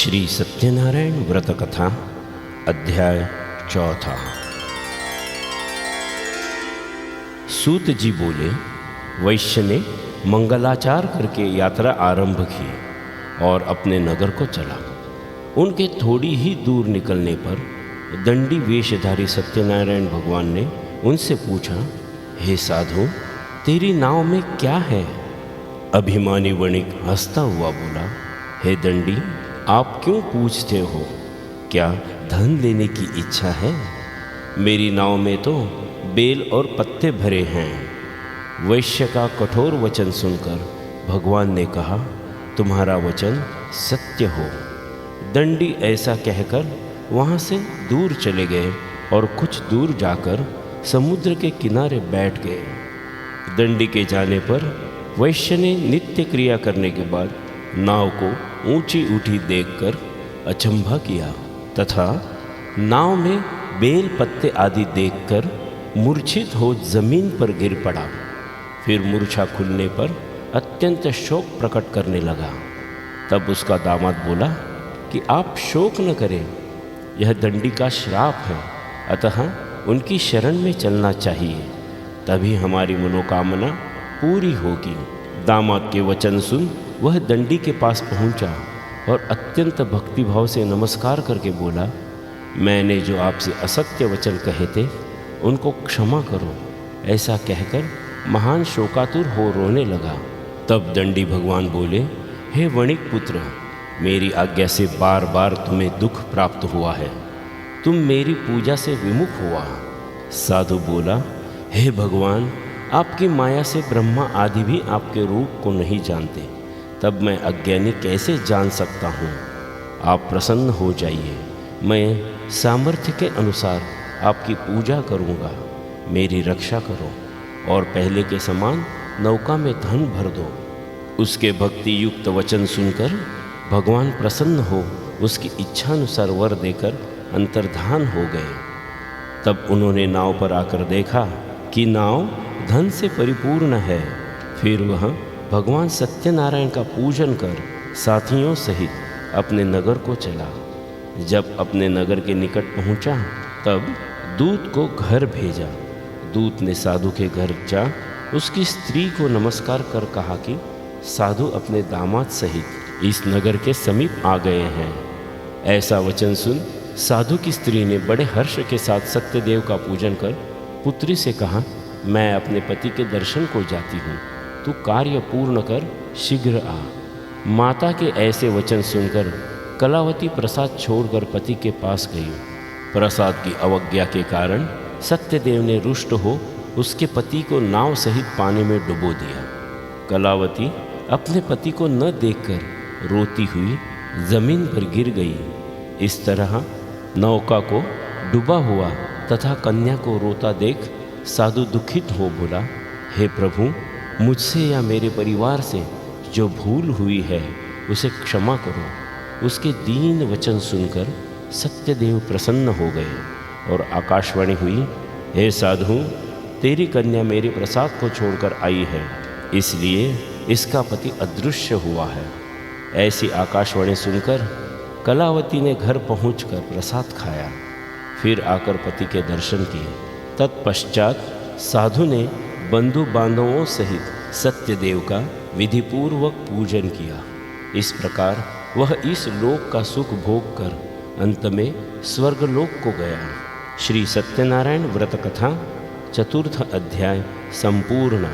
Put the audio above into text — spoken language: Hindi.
श्री सत्यनारायण व्रत कथा अध्याय 4। सूत जी बोले, वैश्य ने मंगलाचार करके यात्रा आरंभ की और अपने नगर को चला। उनके थोड़ी ही दूर निकलने पर दंडी वेशधारी सत्यनारायण भगवान ने उनसे पूछा, हे साधु, तेरी नाव में क्या है? अभिमानी वणिक हंसता हुआ बोला, हे दंडी, आप क्यों पूछते हो? क्या धन लेने की इच्छा है? मेरी नाव में तो बेल और पत्ते भरे हैं। वैश्य का कठोर वचन सुनकर भगवान ने कहा, तुम्हारा वचन सत्य हो। दंडी ऐसा कहकर वहाँ से दूर चले गए और कुछ दूर जाकर समुद्र के किनारे बैठ गए। दंडी के जाने पर वैश्य ने नित्य क्रिया करने के बाद नाव को ऊंची उठी देखकर अचंभा किया तथा नाव में बेल पत्ते आदि देखकर मूर्छित हो जमीन पर गिर पड़ा। फिर मूर्छा खुलने पर अत्यंत शोक प्रकट करने लगा। तब उसका दामाद बोला कि आप शोक न करें, यह दंडी का श्राप है, अतः उनकी शरण में चलना चाहिए, तभी हमारी मनोकामना पूरी होगी। दामाद के वचन सुन वह दंडी के पास पहुंचा और अत्यंत भक्तिभाव से नमस्कार करके बोला, मैंने जो आपसे असत्य वचन कहे थे उनको क्षमा करो। ऐसा कहकर महान शोकातुर हो रोने लगा। तब दंडी भगवान बोले, हे वणिक पुत्र, मेरी आज्ञा से बार बार तुम्हें दुख प्राप्त हुआ है, तुम मेरी पूजा से विमुख हुआ। साधु बोला, हे भगवान, आपकी माया से ब्रह्मा आदि भी आपके रूप को नहीं जानते, तब मैं अज्ञानी कैसे जान सकता हूँ? आप प्रसन्न हो जाइए, मैं सामर्थ्य के अनुसार आपकी पूजा करूँगा। मेरी रक्षा करो और पहले के समान नौका में धन भर दो। उसके भक्ति युक्त वचन सुनकर भगवान प्रसन्न हो उसकी इच्छानुसार वर देकर अंतर्धान हो गए। तब उन्होंने नाव पर आकर देखा कि नाव धन से परिपूर्ण है। फिर वह भगवान सत्यनारायण का पूजन कर साथियों सहित अपने नगर को चला। जब अपने नगर के निकट पहुंचा तब दूत को घर भेजा। दूत ने साधु के घर जा उसकी स्त्री को नमस्कार कर कहा कि साधु अपने दामाद सहित इस नगर के समीप आ गए हैं। ऐसा वचन सुन साधु की स्त्री ने बड़े हर्ष के साथ सत्यदेव का पूजन कर पुत्री से कहा, मैं अपने पति के दर्शन को जाती हूँ, तू कार्य पूर्ण कर शीघ्र आ। माता के ऐसे वचन सुनकर कलावती प्रसाद छोड़कर पति के पास गई। प्रसाद की अवज्ञा के कारण सत्यदेव ने रुष्ट हो उसके पति को नाव सहित पानी में डुबो दिया। कलावती अपने पति को न देखकर रोती हुई जमीन पर गिर गई। इस तरह नौका को डूबा हुआ तथा कन्या को रोता देख साधु दुखित हो बोला, हे प्रभु, मुझसे या मेरे परिवार से जो भूल हुई है उसे क्षमा करो। उसके दीन वचन सुनकर सत्यदेव प्रसन्न हो गए और आकाशवाणी हुई, हे साधु, तेरी कन्या मेरे प्रसाद को छोड़कर आई है, इसलिए इसका पति अदृश्य हुआ है। ऐसी आकाशवाणी सुनकर कलावती ने घर पहुंचकर प्रसाद खाया, फिर आकर पति के दर्शन किए। तत्पश्चात साधु ने बंधु बांधवों सहित सत्यदेव का विधिपूर्वक पूजन किया। इस प्रकार वह इस लोक का सुख भोग कर अंत में स्वर्गलोक को गया। श्री सत्यनारायण व्रत कथा 4 अध्याय संपूर्ण।